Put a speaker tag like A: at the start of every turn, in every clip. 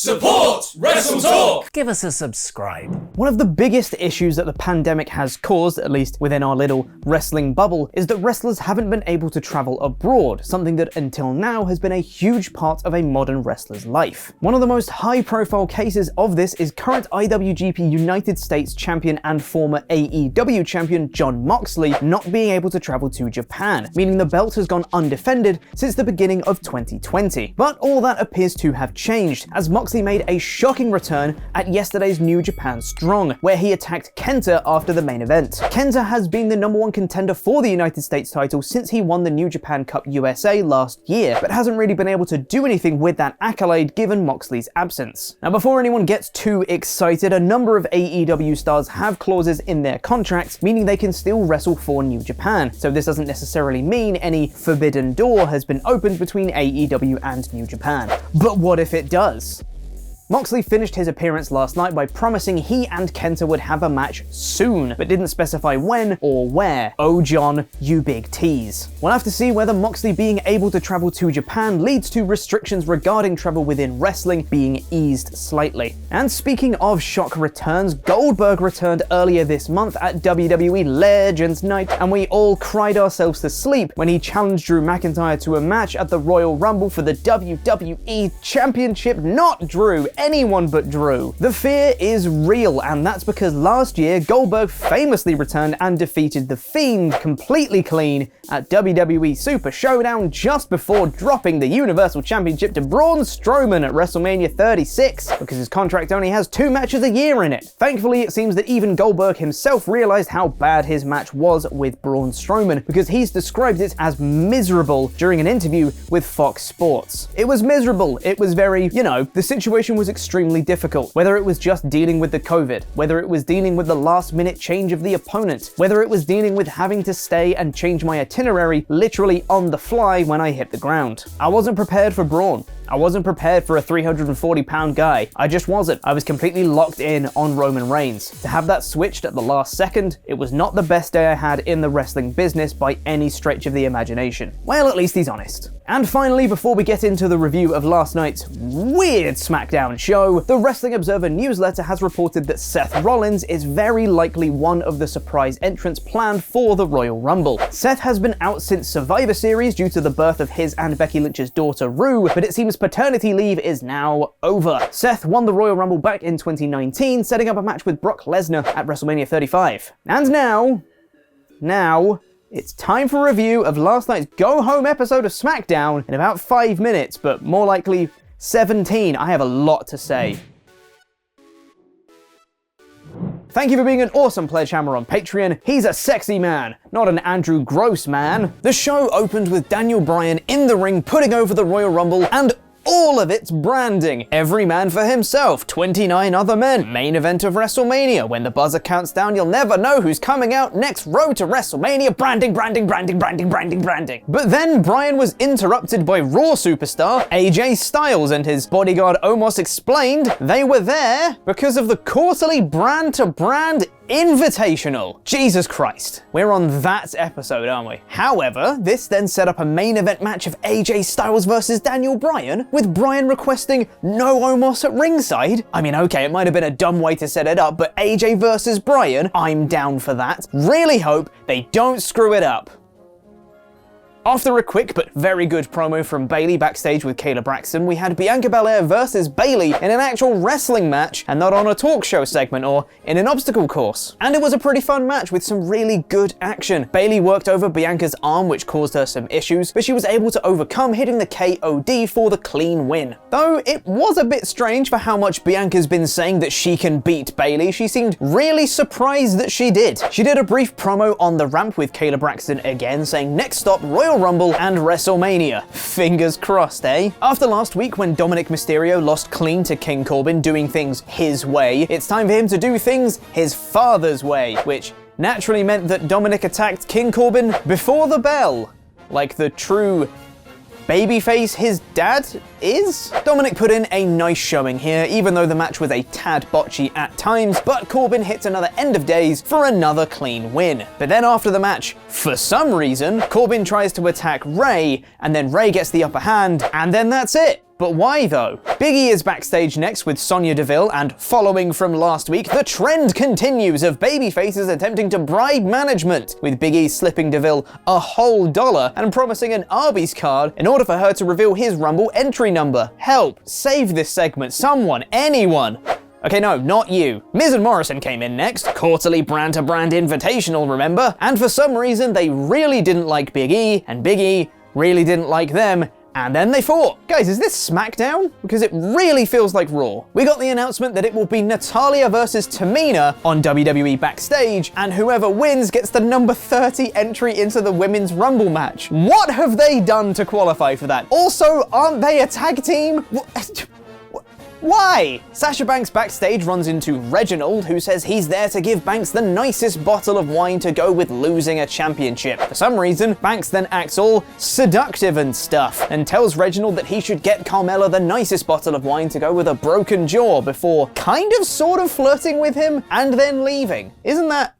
A: Support WrestleTalk!
B: Give us a subscribe.
C: One of the biggest issues that the pandemic has caused, at least within our little wrestling bubble, is that wrestlers haven't been able to travel abroad, something that until now has been a huge part of a modern wrestler's life. One of the most high-profile cases of this is current IWGP United States champion and former AEW champion Jon Moxley not being able to travel to Japan, meaning the belt has gone undefended since the beginning of 2020. But all that appears to have changed, as Moxley made a shocking return at yesterday's New Japan Strong, where he attacked Kenta after the main event. Kenta has been the #1 contender for the United States title since he won the New Japan Cup USA last year, but hasn't really been able to do anything with that accolade given Moxley's absence. Now, before anyone gets too excited, a number of AEW stars have clauses in their contracts, meaning they can still wrestle for New Japan, so this doesn't necessarily mean any forbidden door has been opened between AEW and New Japan. But what if it does? Moxley finished his appearance last night by promising he and Kenta would have a match soon, but didn't specify when or where. Oh John, you big tease. We'll have to see whether Moxley being able to travel to Japan leads to restrictions regarding travel within wrestling being eased slightly. And speaking of shock returns, Goldberg returned earlier this month at WWE Legends Night, and we all cried ourselves to sleep when he challenged Drew McIntyre to a match at the Royal Rumble for the WWE Championship. Not Drew, anyone but Drew. The fear is real, and that's because last year Goldberg famously returned and defeated The Fiend completely clean at WWE Super Showdown just before dropping the Universal Championship to Braun Strowman at WrestleMania 36, because his contract only has 2 matches a year in it. Thankfully, it seems that even Goldberg himself realized how bad his match was with Braun Strowman, because he's described it as miserable during an interview with Fox Sports. It was miserable. It was very, the situation was extremely difficult. Whether it was just dealing with the COVID, whether it was dealing with the last minute change of the opponent, whether it was dealing with having to stay and change my itinerary literally on the fly when I hit the ground. I wasn't prepared for Braun. I wasn't prepared for a 340-pound guy. I just wasn't. I was completely locked in on Roman Reigns. To have that switched at the last second, it was not the best day I had in the wrestling business by any stretch of the imagination. Well, at least he's honest. And finally, before we get into the review of last night's weird SmackDown show, the Wrestling Observer newsletter has reported that Seth Rollins is very likely one of the surprise entrants planned for the Royal Rumble. Seth has been out since Survivor Series due to the birth of his and Becky Lynch's daughter Rue, but it seems paternity leave is now over. Seth won the Royal Rumble back in 2019, setting up a match with Brock Lesnar at WrestleMania 35. And now, it's time for a review of last night's go-home episode of SmackDown in about 5 minutes, but more likely 17. I have a lot to say. Thank you for being an awesome pledge hammer on Patreon. He's a sexy man, not an Andrew Gross man. The show opened with Daniel Bryan in the ring putting over the Royal Rumble and all of its branding. Every man for himself, 29 other men. Main event of WrestleMania. When the buzzer counts down, you'll never know who's coming out next. Road to WrestleMania. Branding, branding, branding, branding, branding, branding. But then Bryan was interrupted by Raw superstar AJ Styles, and his bodyguard Omos explained they were there because of the quarterly brand-to-brand Invitational. Jesus Christ. We're on that episode, aren't we? However, this then set up a main event match of AJ Styles versus Daniel Bryan, with Bryan requesting no Omos at ringside. I mean, okay, it might have been a dumb way to set it up, but AJ versus Bryan, I'm down for that. Really hope they don't screw it up. After a quick but very good promo from Bayley backstage with Kayla Braxton, we had Bianca Belair versus Bayley in an actual wrestling match and not on a talk show segment or in an obstacle course. And it was a pretty fun match with some really good action. Bayley worked over Bianca's arm, which caused her some issues, but she was able to overcome, hitting the KOD for the clean win. Though it was a bit strange for how much Bianca's been saying that she can beat Bayley, she seemed really surprised that she did. She did a brief promo on the ramp with Kayla Braxton again, saying next stop Royal Rumble and WrestleMania. Fingers crossed, eh? After last week when Dominic Mysterio lost clean to King Corbin doing things his way, it's time for him to do things his father's way, which naturally meant that Dominic attacked King Corbin before the bell, like the true babyface his dad is? Dominic put in a nice showing here, even though the match was a tad botchy at times, but Corbin hits another end of days for another clean win. But then after the match, for some reason, Corbin tries to attack Ray, and then Ray gets the upper hand, and then that's it. But why though? Big E is backstage next with Sonya Deville, and following from last week, the trend continues of babyfaces attempting to bribe management, with Big E slipping Deville a whole $1 and promising an Arby's card in order for her to reveal his Rumble entry number. Help, save this segment, someone, anyone. Okay, no, not you. Miz and Morrison came in next, quarterly brand-to-brand invitational, remember? And for some reason, they really didn't like Big E, and Big E really didn't like them, and then they fought. Guys, is this SmackDown? Because it really feels like Raw. We got the announcement that it will be Natalya versus Tamina on WWE Backstage, and whoever wins gets the number 30 entry into the Women's Rumble match. What have they done to qualify for that? Also, aren't they a tag team? Why? Sasha Banks backstage runs into Reginald, who says he's there to give Banks the nicest bottle of wine to go with losing a championship. For some reason, Banks then acts all seductive and stuff, and tells Reginald that he should get Carmella the nicest bottle of wine to go with a broken jaw before kind of sort of flirting with him and then leaving. Isn't that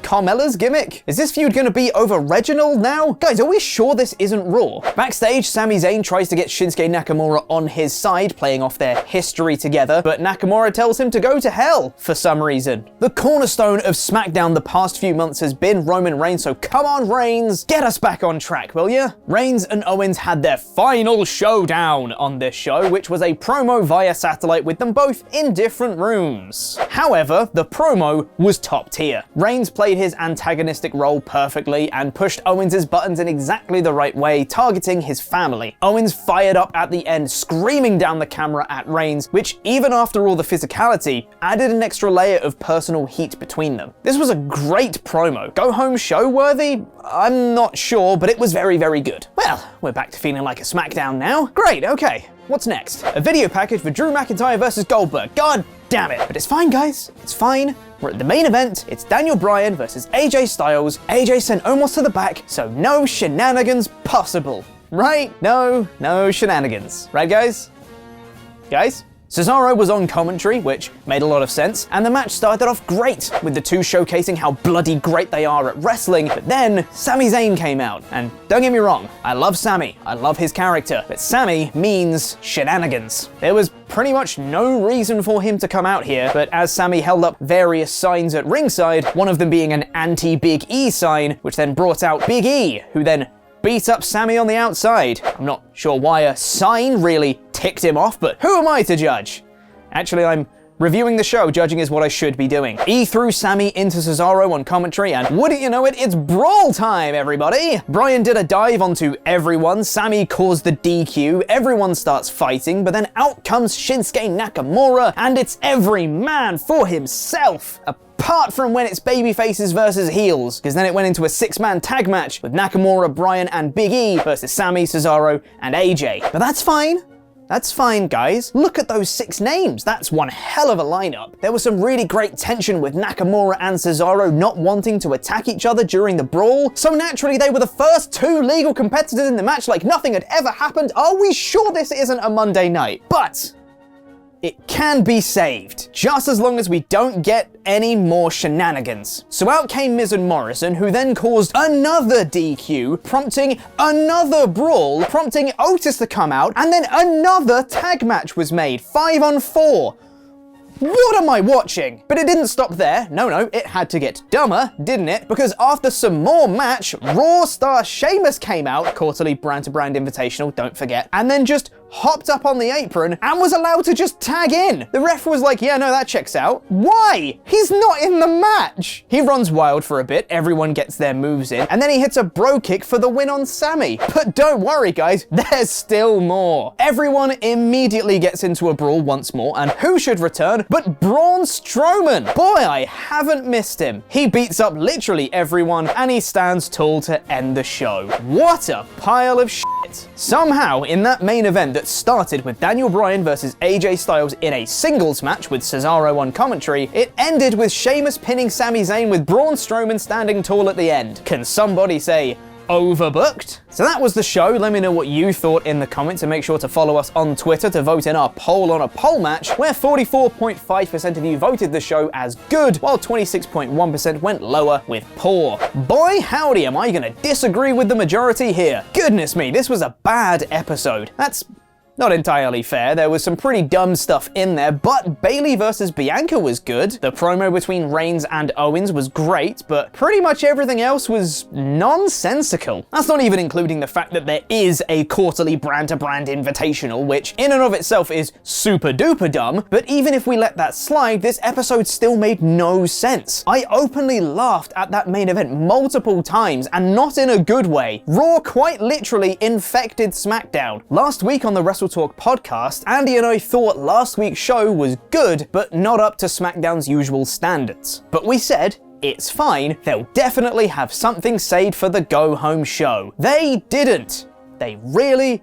C: Carmella's gimmick? Is this feud gonna be over Reginald now? Guys, are we sure this isn't Raw? Backstage, Sami Zayn tries to get Shinsuke Nakamura on his side, playing off their history together, but Nakamura tells him to go to hell for some reason. The cornerstone of SmackDown the past few months has been Roman Reigns, so come on Reigns, get us back on track, will ya? Reigns and Owens had their final showdown on this show, which was a promo via satellite with them both in different rooms. However, the promo was top tier. Reigns played his antagonistic role perfectly and pushed Owens' buttons in exactly the right way, targeting his family. Owens fired up at the end, screaming down the camera at Reigns, which, even after all the physicality, added an extra layer of personal heat between them. This was a great promo. Go home show worthy? I'm not sure, but it was very, very good. Well, we're back to feeling like a SmackDown now. Great, okay. What's next? A video package for Drew McIntyre versus Goldberg. God damn it. But it's fine, guys. It's fine. We're at the main event. It's Daniel Bryan versus AJ Styles. AJ sent Omos to the back, so no shenanigans possible. Right? No shenanigans. Right, guys? Guys? Cesaro was on commentary, which made a lot of sense, and the match started off great, with the two showcasing how bloody great they are at wrestling, but then Sami Zayn came out, and don't get me wrong, I love Sami, I love his character, but Sami means shenanigans. There was pretty much no reason for him to come out here, but as Sami held up various signs at ringside, one of them being an anti-Big E sign, which then brought out Big E, who then beat up Sami on the outside. I'm not sure why a sign really ticked him off, but who am I to judge? Actually, I'm reviewing the show, judging is what I should be doing. E threw Sami into Cesaro on commentary, and wouldn't you know it, it's brawl time, everybody! Bryan did a dive onto everyone, Sami caused the DQ, everyone starts fighting, but then out comes Shinsuke Nakamura, and it's every man for himself! Apart from when it's babyfaces versus heels, because then it went into a 6-man tag match with Nakamura, Bryan, and Big E versus Sami, Cesaro, and AJ. But that's fine. That's fine, guys. Look at those 6 names. That's one hell of a lineup. There was some really great tension with Nakamura and Cesaro not wanting to attack each other during the brawl. So naturally, they were the first 2 legal competitors in the match like nothing had ever happened. Are we sure this isn't a Monday night? But it can be saved, just as long as we don't get any more shenanigans. So out came Miz and Morrison, who then caused another DQ, prompting another brawl, prompting Otis to come out, and then another tag match was made, 5-on-4. What am I watching? But it didn't stop there. No, it had to get dumber, didn't it? Because after some more match, Raw star Sheamus came out, quarterly brand-to-brand invitational, don't forget, and then just hopped up on the apron and was allowed to just tag in. The ref was like, yeah, no, that checks out. Why? He's not in the match. He runs wild for a bit, everyone gets their moves in, and then he hits a bro kick for the win on Sami. But don't worry, guys, there's still more. Everyone immediately gets into a brawl once more, and who should return but Braun Strowman? Boy, I haven't missed him. He beats up literally everyone, and he stands tall to end the show. What a pile of shit. Somehow, in that main event that started with Daniel Bryan versus AJ Styles in a singles match with Cesaro on commentary, it ended with Sheamus pinning Sami Zayn with Braun Strowman standing tall at the end. Can somebody say overbooked? So that was the show. Let me know what you thought in the comments, and make sure to follow us on Twitter to vote in our poll on a poll match, where 44.5% of you voted the show as good, while 26.1% went lower with poor. Boy howdy, am I gonna disagree with the majority here. Goodness me, this was a bad episode. That's Not entirely fair, there was some pretty dumb stuff in there, but Bayley versus Bianca was good. The promo between Reigns and Owens was great, but pretty much everything else was nonsensical. That's not even including the fact that there is a quarterly brand-to-brand invitational, which in and of itself is super duper dumb, but even if we let that slide, this episode still made no sense. I openly laughed at that main event multiple times, and not in a good way. Raw quite literally infected SmackDown. Last week on the WrestleTalk podcast, Andy and I thought last week's show was good, but not up to SmackDown's usual standards. But we said, it's fine, they'll definitely have something saved for the go-home show. They didn't. They really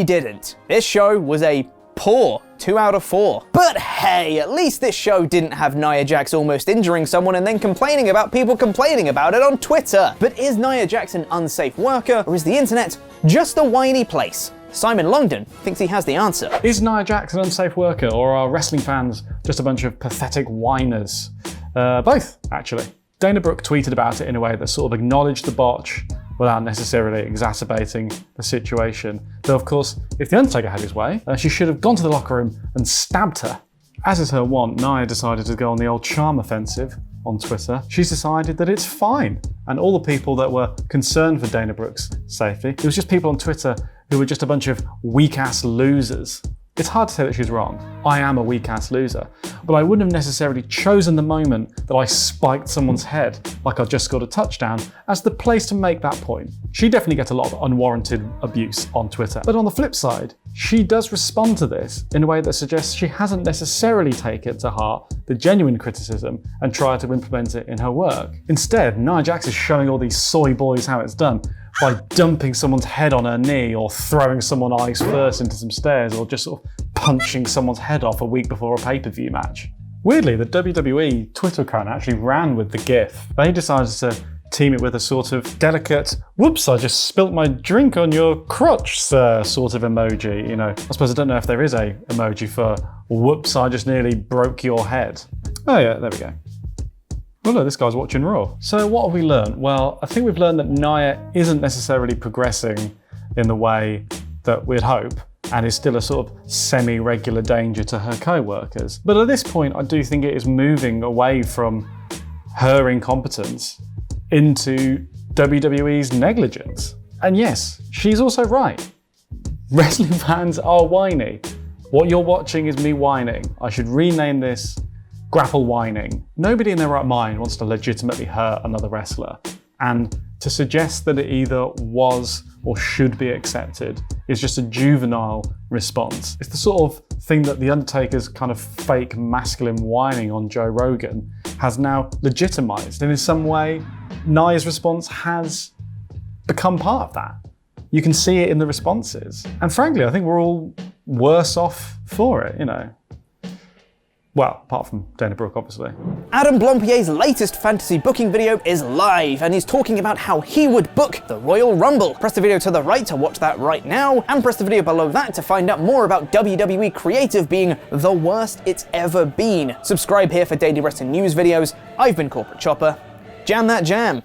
C: didn't. This show was a poor 2 out of 4. But hey, at least this show didn't have Nia Jax almost injuring someone and then complaining about people complaining about it on Twitter. But is Nia Jax an unsafe worker, or is the internet just a whiny place? Simon Longdon thinks he has the answer.
B: Is Nia Jax an unsafe worker, or are wrestling fans just a bunch of pathetic whiners? Both, actually. Dana Brooke tweeted about it in a way that sort of acknowledged the botch without necessarily exacerbating the situation. Though, of course, if The Undertaker had his way, she should have gone to the locker room and stabbed her. As is her wont, Nia decided to go on the old charm offensive on Twitter. She's decided that it's fine. And all the people that were concerned for Dana Brooke's safety, it was just people on Twitter who were just a bunch of weak-ass losers. It's hard to say that she's wrong. I am a weak-ass loser. But I wouldn't have necessarily chosen the moment that I spiked someone's head, like I'd just scored a touchdown, as the place to make that point. She definitely gets a lot of unwarranted abuse on Twitter. But on the flip side, she does respond to this in a way that suggests she hasn't necessarily taken to heart the genuine criticism and tried to implement it in her work. Instead, Nia Jax is showing all these soy boys how it's done by dumping someone's head on her knee, or throwing someone eyes first into some stairs, or just sort of punching someone's head off a week before a pay-per-view match. Weirdly, the WWE Twitter account actually ran with the GIF. They decided to team it with a sort of delicate, whoops, I just spilt my drink on your crotch, sir, sort of emoji, you know. I suppose I don't know if there is a emoji for whoops, I just nearly broke your head. Oh yeah, there we go. Oh look, this guy's watching Raw. So what have we learned? Well, I think we've learned that Nia isn't necessarily progressing in the way that we'd hope, and is still a sort of semi-regular danger to her co-workers. But at this point, I do think it is moving away from her incompetence into WWE's negligence. And yes, she's also right. Wrestling fans are whiny. What you're watching is me whining. I should rename this grapple whining. Nobody in their right mind wants to legitimately hurt another wrestler, and to suggest that it either was or should be accepted is just a juvenile response. It's the sort of thing that The Undertaker's kind of fake masculine whining on Joe Rogan has now legitimized, and in some way, Nia's response has become part of that. You can see it in the responses. And frankly, I think we're all worse off for it, you know. Well, apart from Dana Brooke, obviously.
C: Adam Blompier's latest fantasy booking video is live, and he's talking about how he would book the Royal Rumble. Press the video to the right to watch that right now, and press the video below that to find out more about WWE Creative being the worst it's ever been. Subscribe here for daily wrestling news videos. I've been Corporate Chopper. Jam that jam.